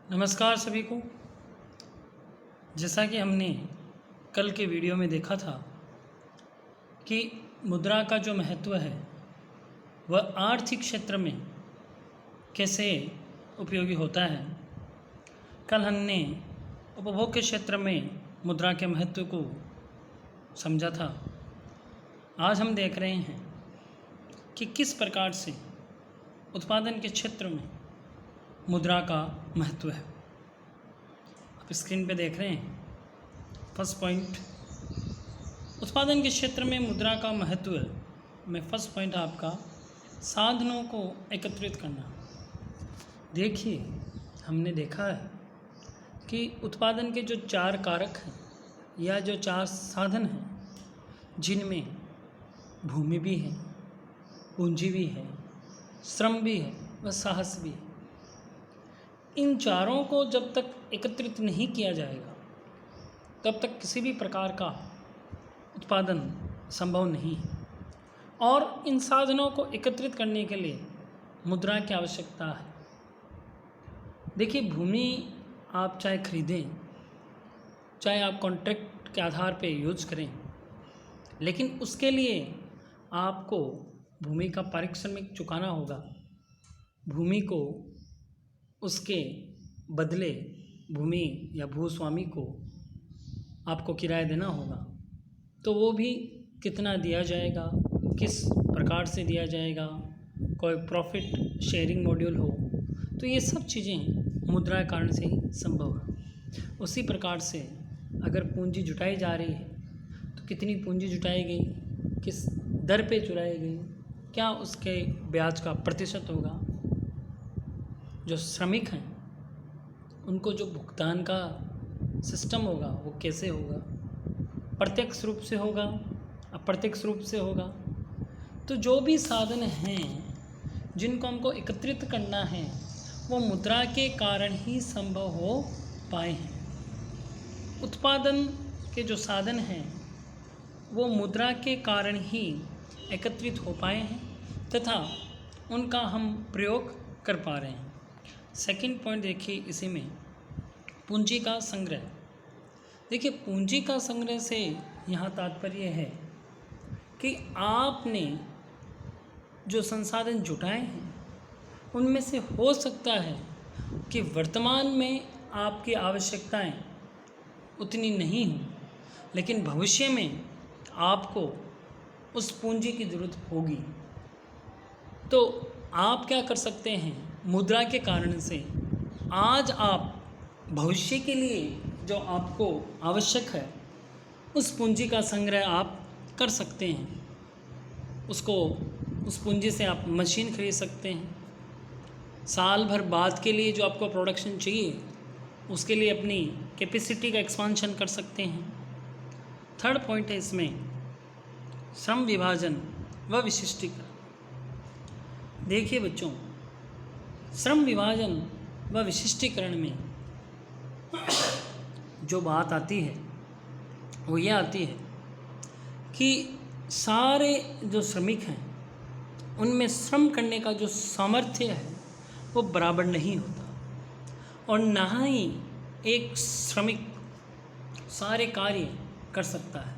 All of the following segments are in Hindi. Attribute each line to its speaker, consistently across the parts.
Speaker 1: नमस्कार सभी को। जैसा कि हमने कल के वीडियो में देखा था कि मुद्रा का जो महत्व है वह आर्थिक क्षेत्र में कैसे उपयोगी होता है। कल हमने उपभोग के क्षेत्र में मुद्रा के महत्व को समझा था। आज हम देख रहे हैं कि किस प्रकार से उत्पादन के क्षेत्र में मुद्रा का महत्व है। आप स्क्रीन पे देख रहे हैं। फर्स्ट पॉइंट, उत्पादन के क्षेत्र में मुद्रा का महत्व में फर्स्ट पॉइंट आपका साधनों को एकत्रित करना। देखिए, हमने देखा है कि उत्पादन के जो 4 कारक हैं या जो 4 साधन हैं, जिनमें भूमि भी है, पूंजी भी है, श्रम भी है व साहस भी है। इन चारों को जब तक एकत्रित नहीं किया जाएगा तब तक किसी भी प्रकार का उत्पादन संभव नहीं है। और इन साधनों को एकत्रित करने के लिए मुद्रा की आवश्यकता है। देखिए, भूमि आप चाहे खरीदें, चाहे आप कॉन्ट्रैक्ट के आधार पे यूज करें, लेकिन उसके लिए आपको भूमि का पारिश्रमिक चुकाना होगा। भूमि को उसके बदले भूमि या भूस्वामी को आपको किराया देना होगा। तो वो भी कितना दिया जाएगा, किस प्रकार से दिया जाएगा, कोई प्रॉफिट शेयरिंग मॉड्यूल हो, तो ये सब चीज़ें मुद्रा के कारण से ही संभव है। उसी प्रकार से अगर पूंजी जुटाई जा रही है तो कितनी पूंजी जुटाई गई, किस दर पे चुराई गई, क्या उसके ब्याज का प्रतिशत होगा, जो श्रमिक हैं उनको जो भुगतान का सिस्टम होगा वो कैसे होगा, प्रत्यक्ष रूप से होगा, अप्रत्यक्ष रूप से होगा। तो जो भी साधन हैं जिनको हमको एकत्रित करना है वो मुद्रा के कारण ही संभव हो पाए हैं। उत्पादन के जो साधन हैं वो मुद्रा के कारण ही एकत्रित हो पाए हैं तथा उनका हम प्रयोग कर पा रहे हैं। सेकंड पॉइंट देखिए, इसी में पूंजी का संग्रह। देखिए, पूंजी का संग्रह से यहाँ तात्पर्य है कि आपने जो संसाधन जुटाए हैं उनमें से हो सकता है कि वर्तमान में आपकी आवश्यकताएं उतनी नहीं हों, लेकिन भविष्य में आपको उस पूंजी की ज़रूरत होगी। तो आप क्या कर सकते हैं, मुद्रा के कारण से आज आप भविष्य के लिए जो आपको आवश्यक है उस पूंजी का संग्रह आप कर सकते हैं। उस पूंजी से आप मशीन खरीद सकते हैं। साल भर बाद के लिए जो आपको प्रोडक्शन चाहिए उसके लिए अपनी कैपेसिटी का एक्सपांशन कर सकते हैं। थर्ड पॉइंट है इसमें श्रम विभाजन व विशिष्टीकरण। देखिए बच्चों, श्रम विभाजन व विशिष्टीकरण में जो बात आती है वो ये आती है कि सारे जो श्रमिक हैं उनमें श्रम करने का जो सामर्थ्य है वो बराबर नहीं होता, और ना ही एक श्रमिक सारे कार्य कर सकता है।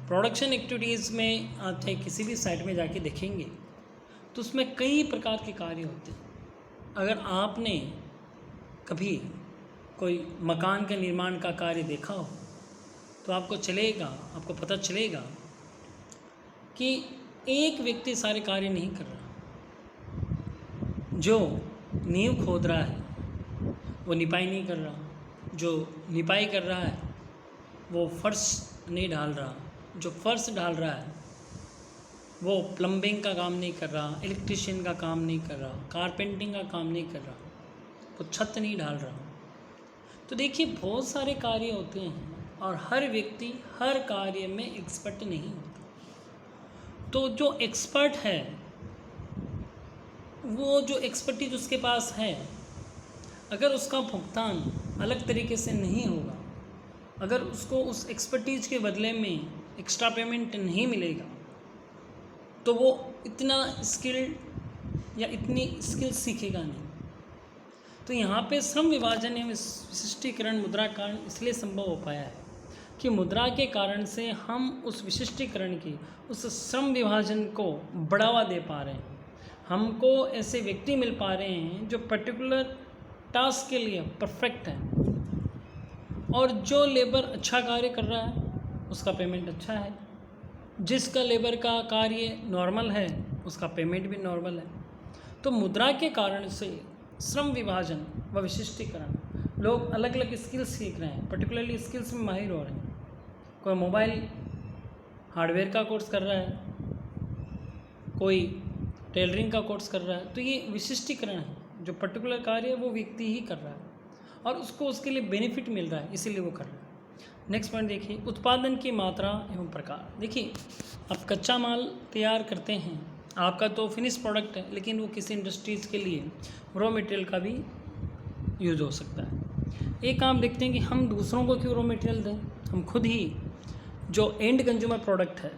Speaker 1: प्रोडक्शन एक्टिविटीज़ में आप चाहे किसी भी साइट में जाके देखेंगे तो उसमें कई प्रकार के कार्य होते हैं। अगर आपने कभी कोई मकान के निर्माण का कार्य देखा हो तो आपको पता चलेगा कि एक व्यक्ति सारे कार्य नहीं कर रहा। जो नींव खोद रहा है वो निपाई नहीं कर रहा, जो निपाई कर रहा है वो फर्श नहीं डाल रहा, जो फर्श डाल रहा है वो प्लम्बिंग का काम नहीं कर रहा, इलेक्ट्रिशियन का काम नहीं कर रहा, कारपेंटिंग का काम नहीं कर रहा, वो छत नहीं डाल रहा। तो देखिए, बहुत सारे कार्य होते हैं और हर व्यक्ति हर कार्य में एक्सपर्ट नहीं होता। तो जो एक्सपर्ट है वो जो एक्सपर्टीज उसके पास है, अगर उसका भुगतान अलग तरीके से नहीं होगा, अगर उसको उस एक्सपर्टीज के बदले में एक्स्ट्रा पेमेंट नहीं मिलेगा, तो वो इतना स्किल्ड या इतनी स्किल सीखेगा नहीं। तो यहाँ पे श्रम विभाजन एवं विशिष्टीकरण मुद्रा कारण इसलिए संभव हो पाया है कि मुद्रा के कारण से हम उस विशिष्टीकरण की, उस श्रम विभाजन को बढ़ावा दे पा रहे हैं। हमको ऐसे व्यक्ति मिल पा रहे हैं जो पर्टिकुलर टास्क के लिए परफेक्ट है, और जो लेबर अच्छा कार्य कर रहा है उसका पेमेंट अच्छा है, जिसका लेबर का कार्य नॉर्मल है उसका पेमेंट भी नॉर्मल है। तो मुद्रा के कारण से श्रम विभाजन व विशिष्टीकरण, लोग अलग अलग स्किल्स सीख रहे हैं, पर्टिकुलरली स्किल्स में माहिर हो रहे हैं। कोई मोबाइल हार्डवेयर का कोर्स कर रहा है, कोई टेलरिंग का कोर्स कर रहा है। तो ये विशिष्टीकरण है, जो पर्टिकुलर कार्य है वो व्यक्ति ही कर रहा है और उसको उसके लिए बेनिफिट मिल रहा है, इसीलिए वो कर रहा है। नेक्स्ट पॉइंट देखिए, उत्पादन की मात्रा एवं प्रकार। देखिए, आप कच्चा माल तैयार करते हैं, आपका तो फिनिश प्रोडक्ट है, लेकिन वो किसी इंडस्ट्रीज़ के लिए रॉ मटेरियल का भी यूज़ हो सकता है। एक काम देखते हैं कि हम दूसरों को क्यों रॉ मटेरियल दें, हम खुद ही जो एंड कंज्यूमर प्रोडक्ट है,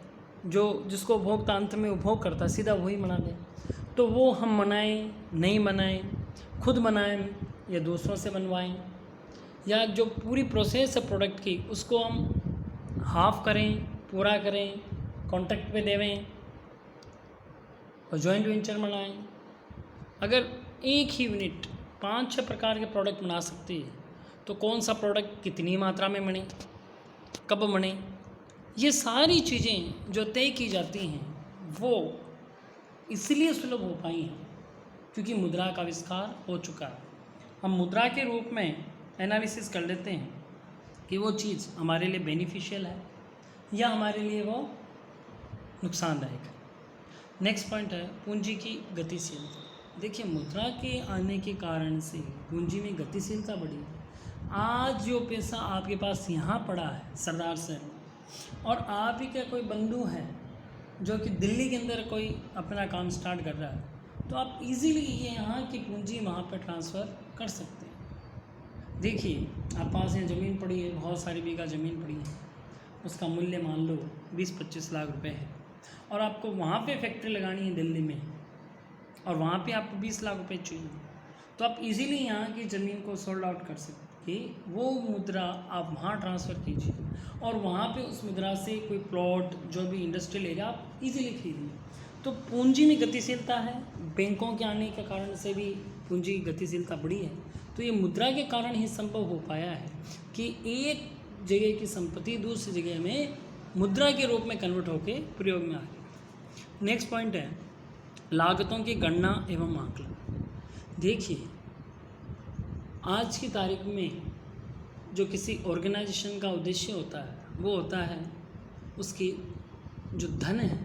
Speaker 1: जो जिसको उपभोक्ता अंत में उपभोग करता है, सीधा वही बना दें। तो वो हम बनाएं, नहीं बनाएं, खुद बनाएं या दूसरों से बनवाएं, या जो पूरी प्रोसेस है प्रोडक्ट की उसको हम हाफ करें, पूरा करें, कॉन्ट्रैक्ट पे देवें और जॉइंट वेंचर बनाएं। अगर एक ही यूनिट 5-6 प्रकार के प्रोडक्ट बना सकती है तो कौन सा प्रोडक्ट कितनी मात्रा में बने, कब बने, ये सारी चीज़ें जो तय की जाती हैं वो इसलिए सुलभ हो पाई हैं क्योंकि मुद्रा का आविष्कार हो चुका है। हम मुद्रा के रूप में एनालिसिस कर लेते हैं कि वो चीज़ हमारे लिए बेनिफिशियल है या हमारे लिए वो नुकसानदायक है। नेक्स्ट पॉइंट है पूंजी की गतिशीलता। देखिए, मुद्रा के आने के कारण से पूंजी में गतिशीलता बढ़ी है। आज जो पैसा आपके पास यहाँ पड़ा है सरदार शहर में, और आप ही का कोई बंधु है जो कि दिल्ली के अंदर कोई अपना काम स्टार्ट कर रहा है, तो आप इजीली ये यहाँ की पूंजी वहाँ पर ट्रांसफ़र कर सकते हैं। देखिए, आप पास यहाँ ज़मीन पड़ी है, बहुत सारी बीघा ज़मीन पड़ी है, उसका मूल्य मान लो 20-25 लाख रुपए है, और आपको वहाँ पे फैक्ट्री लगानी है दिल्ली में, और वहाँ पे आपको 20 लाख रुपए चाहिए, तो आप इजीली यहाँ की ज़मीन को सोल्ड आउट कर सकते, वो मुद्रा आप वहाँ ट्रांसफ़र कीजिए और वहाँ पे उस मुद्रा से कोई प्लॉट, जो भी इंडस्ट्रियल एरिया, आप इजीली खरीदिए। तो पूंजी में गतिशीलता है, बैंकों के आने के कारण से भी पूंजी की गतिशीलता बढ़ी है। तो ये मुद्रा के कारण ही संभव हो पाया है कि एक जगह की संपत्ति दूसरी जगह में मुद्रा के रूप में कन्वर्ट होकर प्रयोग में आ गई। नेक्स्ट पॉइंट है लागतों की गणना एवं आकलन। देखिए, आज की तारीख में जो किसी ऑर्गेनाइजेशन का उद्देश्य होता है वो होता है उसकी जो धन है,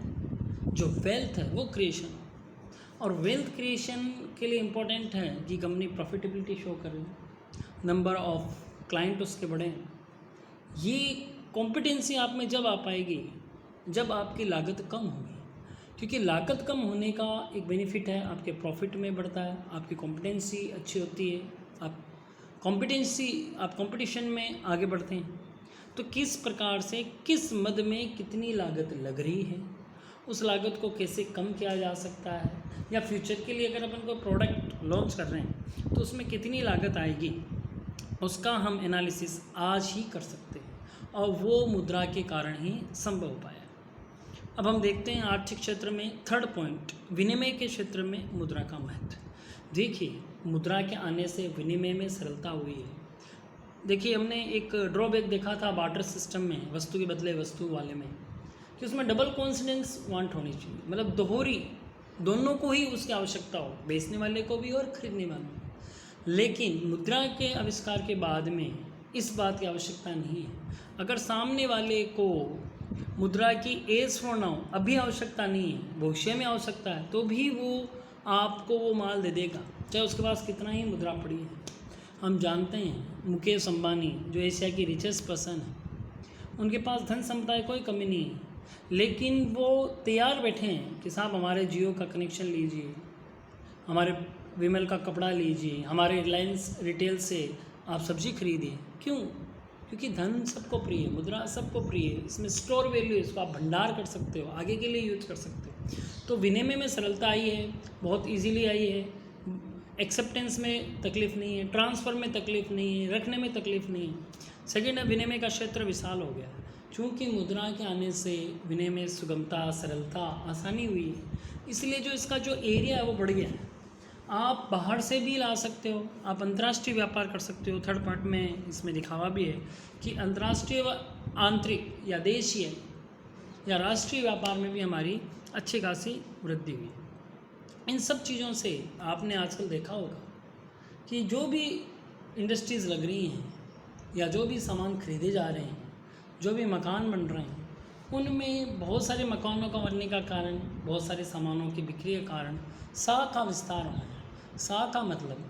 Speaker 1: जो वेल्थ है, वो क्रिएशन। और वेल्थ क्रिएशन के लिए इम्पोर्टेंट है कि कंपनी प्रॉफिटेबिलिटी शो करे, नंबर ऑफ क्लाइंट उसके बढ़े। ये कॉम्पिटेंसी आप में जब आ पाएगी जब आपकी लागत कम होगी, क्योंकि लागत कम होने का एक बेनिफिट है, आपके प्रॉफिट में बढ़ता है, आपकी कॉम्पिटेंसी अच्छी होती है, आप कंपटीशन में आगे बढ़ते हैं। तो किस प्रकार से, किस मद में कितनी लागत लग रही है, उस लागत को कैसे कम किया जा सकता है, या फ्यूचर के लिए अगर अपन कोई प्रोडक्ट लॉन्च कर रहे हैं तो उसमें कितनी लागत आएगी, उसका हम एनालिसिस आज ही कर सकते हैं, और वो मुद्रा के कारण ही संभव हो पाया। अब हम देखते हैं आर्थिक क्षेत्र में थर्ड पॉइंट, विनिमय के क्षेत्र में मुद्रा का महत्व। देखिए, मुद्रा के आने से विनिमय में सरलता हुई है। देखिए, हमने एक ड्रॉबैक देखा था बार्टर सिस्टम में, वस्तु के बदले वस्तु वाले में, कि उसमें डबल कॉन्सिडेंस वांट होनी चाहिए, मतलब दोहरी, दोनों को ही उसकी आवश्यकता हो, बेचने वाले को भी और खरीदने वाले को। लेकिन मुद्रा के आविष्कार के बाद में इस बात की आवश्यकता नहीं है। अगर सामने वाले को मुद्रा की एज फॉर नाउ अभी आवश्यकता नहीं है, भविष्य में आवश्यकता है, तो भी वो आपको वो माल दे देगा, चाहे उसके पास कितना ही मुद्रा पड़ी है। हम जानते हैं मुकेश अंबानी जो एशिया की रिचेस्ट पर्सन है, उनके पास धन संपदा की कोई कमी नहीं है, लेकिन वो तैयार बैठे हैं कि साहब हमारे जियो का कनेक्शन लीजिए, हमारे विमल का कपड़ा लीजिए, हमारे रिलायंस रिटेल से आप सब्जी खरीदिए। क्यों? क्योंकि धन सबको प्रिय है, मुद्रा सबको प्रिय है, इसमें स्टोर वैल्यू है, इसको आप भंडार कर सकते हो, आगे के लिए यूज कर सकते हो। तो विनिमय में सरलता आई है, बहुत इजीली आई है। एक्सेप्टेंस में तकलीफ़ नहीं है, ट्रांसफ़र में तकलीफ़ नहीं है, रखने में तकलीफ़ नहीं है। सेकेंड है, विनिमय का क्षेत्र विशाल हो गया है। चूँकि मुद्रा के आने से विनिमय सुगमता, सरलता, आसानी हुई है, इसलिए जो इसका जो एरिया है वो बढ़ गया है। आप बाहर से भी ला सकते हो, आप अंतर्राष्ट्रीय व्यापार कर सकते हो। थर्ड पार्ट में इसमें दिखावा भी है कि अंतर्राष्ट्रीय व आंतरिक या देशीय या राष्ट्रीय व्यापार में भी हमारी अच्छी खासी वृद्धि हुई। इन सब चीज़ों से आपने आजकल देखा होगा कि जो भी इंडस्ट्रीज़ लग रही हैं या जो भी सामान खरीदे जा रहे हैं, जो भी मकान बन रहे हैं, उनमें बहुत सारे मकानों का बनने का कारण, बहुत सारे सामानों की बिक्री के कारण सा का विस्तार होना है। सा का मतलब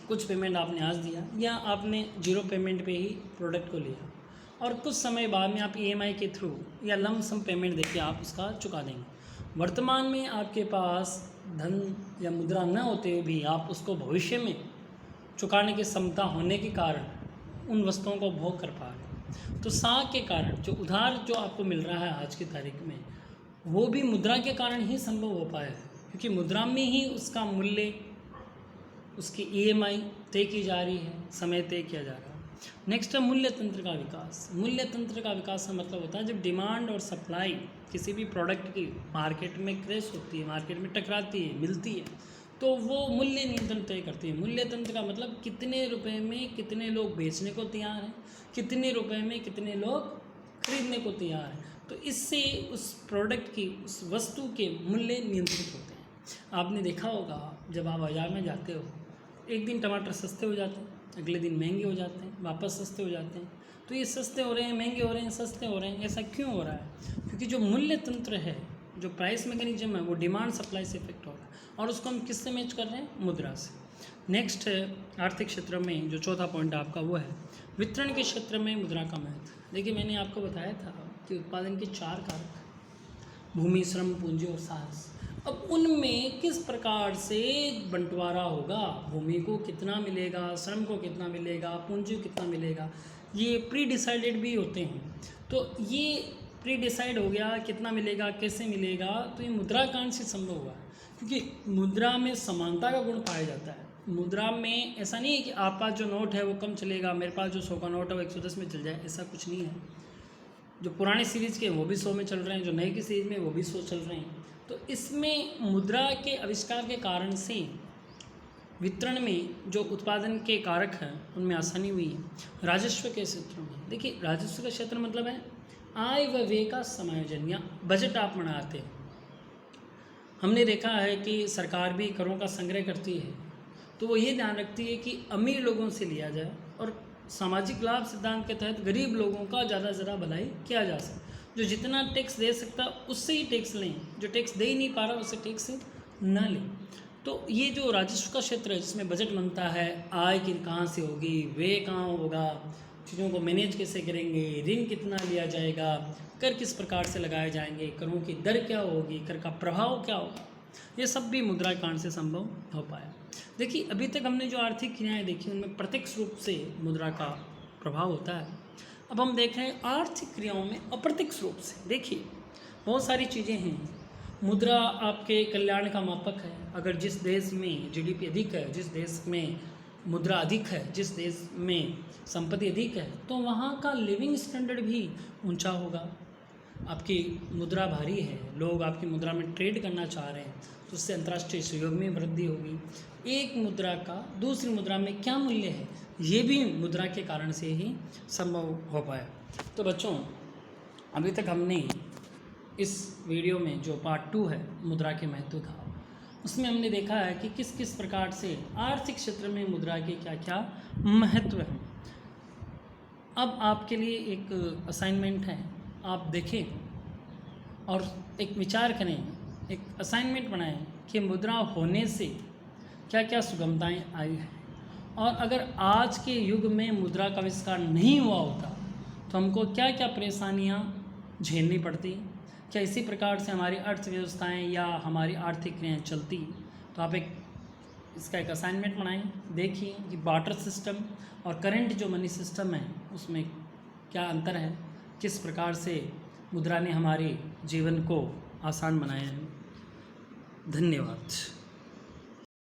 Speaker 1: कुछ पेमेंट आपने आज दिया या आपने जीरो पेमेंट पे ही प्रोडक्ट को लिया और कुछ समय बाद में आप ईएमआई के थ्रू या लम सम पेमेंट देके आप उसका चुका देंगे। वर्तमान में आपके पास धन या मुद्रा न होते हुए भी आप उसको भविष्य में चुकाने की क्षमता होने के कारण उन वस्तुओं को भोग कर पा रहे हैं। तो सा के कारण जो उधार जो आपको मिल रहा है आज की तारीख में, वो भी मुद्रा के कारण ही संभव हो पाया है, क्योंकि मुद्रा में ही उसका मूल्य, उसकी ईएमआई तय की जा रही है, समय तय किया जा रहा है। नेक्स्ट है मूल्य तंत्र का विकास। मूल्य तंत्र का विकास का मतलब होता है जब डिमांड और सप्लाई किसी भी प्रोडक्ट की मार्केट में क्रैश होती है, मार्केट में टकराती है, मिलती है, तो वो मूल्य नियंत्रण तय करती है। मूल्य तंत्र का मतलब कितने रुपए में कितने लोग बेचने को तैयार हैं, कितने रुपए में कितने लोग खरीदने को तैयार हैं। तो इससे उस प्रोडक्ट की, उस वस्तु के मूल्य नियंत्रित होते हैं। आपने देखा होगा जब आप बाज़ार में जाते हो, एक दिन टमाटर सस्ते हो जाते हैं, अगले दिन महंगे हो जाते हैं, वापस सस्ते हो जाते हैं। तो ये सस्ते हो रहे हैं, महंगे हो रहे हैं, सस्ते हो रहे हैं, ऐसा क्यों हो रहा है? क्योंकि जो मूल्य तंत्र है, जो प्राइस मैकेनिज्म है, वो डिमांड सप्लाई से इफेक्ट हो रहा है और उसको हम किससे मैच कर रहे हैं? मुद्रा से। नेक्स्ट है आर्थिक क्षेत्र में जो चौथा पॉइंट आपका वो है वितरण के क्षेत्र में मुद्रा का महत्व। देखिए, मैंने आपको बताया था कि उत्पादन के 4 कारक, भूमि, श्रम, पूंजी और साहस। अब उनमें किस प्रकार से बंटवारा होगा, भूमि को कितना मिलेगा, श्रम को कितना मिलेगा, पूंजी को कितना मिलेगा, ये प्री डिसाइडेड भी होते हैं। तो ये प्री डिसाइड हो गया कितना मिलेगा, कैसे मिलेगा, तो ये मुद्रा कांड से संभव हुआ है, क्योंकि मुद्रा में समानता का गुण पाया जाता है। मुद्रा में ऐसा नहीं है कि आप पास जो नोट है वो कम चलेगा, मेरे पास जो 100 का नोट है वो 110 में चल जाए, ऐसा कुछ नहीं है। जो पुराने सीरीज़ के वो भी 100 में चल रहे हैं, जो नए की सीरीज़ में वो भी 100 चल रहे हैं। तो इसमें मुद्रा के आविष्कार के कारण से वितरण में जो उत्पादन के कारक हैं उनमें आसानी हुई है। राजस्व के क्षेत्र में देखिए, राजस्व का क्षेत्र मतलब है आय व व्यय का समायोजन या बजट आप बनाते हैं। हमने देखा है कि सरकार भी करों का संग्रह करती है, तो वो ये ध्यान रखती है कि अमीर लोगों से लिया जाए और सामाजिक लाभ सिद्धांत के तहत गरीब लोगों का ज़्यादा से ज़्यादा भलाई किया जा सके। जो जितना टैक्स दे सकता उससे ही टैक्स लें, जो टैक्स दे ही नहीं पा रहा उससे टैक्स ना लें। तो ये जो राजस्व का क्षेत्र है जिसमें बजट बनता है, आय की कहाँ से होगी, व्यय कहाँ होगा, चीज़ों को मैनेज कैसे करेंगे, ऋण कितना लिया जाएगा, कर किस प्रकार से लगाए जाएंगे, करों की दर क्या होगी, कर का प्रभाव क्या होगा, ये सब भी मुद्रा कांड से संभव हो पाया। देखिए, अभी तक हमने जो आर्थिक क्रियाएँ देखी उनमें प्रत्यक्ष रूप से मुद्रा का प्रभाव होता है। अब हम देख रहे हैं आर्थिक क्रियाओं में अप्रत्यक्ष रूप से। देखिए, बहुत सारी चीज़ें हैं। मुद्रा आपके कल्याण का मापक है। अगर जिस देश में जीडीपी अधिक है, जिस देश में मुद्रा अधिक है, जिस देश में संपत्ति अधिक है, तो वहाँ का लिविंग स्टैंडर्ड भी ऊंचा होगा। आपकी मुद्रा भारी है, लोग आपकी मुद्रा में ट्रेड करना चाह रहे हैं, तो उससे अंतर्राष्ट्रीय सहयोग में वृद्धि होगी। एक मुद्रा का दूसरी मुद्रा में क्या मूल्य है, ये भी मुद्रा के कारण से ही संभव हो पाया। तो बच्चों, अभी तक हमने इस वीडियो में जो पार्ट 2 है मुद्रा के महत्व का, उसमें हमने देखा है कि किस किस प्रकार से आर्थिक क्षेत्र में मुद्रा के क्या क्या महत्व हैं। अब आपके लिए एक असाइनमेंट है, आप देखें और एक विचार करें, एक असाइनमेंट बनाएं कि मुद्रा होने से क्या क्या सुगमताएं आई हैं, और अगर आज के युग में मुद्रा का आविष्कार नहीं हुआ होता तो हमको क्या क्या परेशानियां झेलनी पड़ती, क्या इसी प्रकार से हमारी अर्थव्यवस्थाएं या हमारी आर्थिक क्रियाएँ चलती। तो आप इसका एक असाइनमेंट बनाएं, देखिए कि बार्टर सिस्टम और करंट जो मनी सिस्टम है उसमें क्या अंतर है, किस प्रकार से मुद्रा ने हमारे जीवन को आसान बनाया है। धन्यवाद।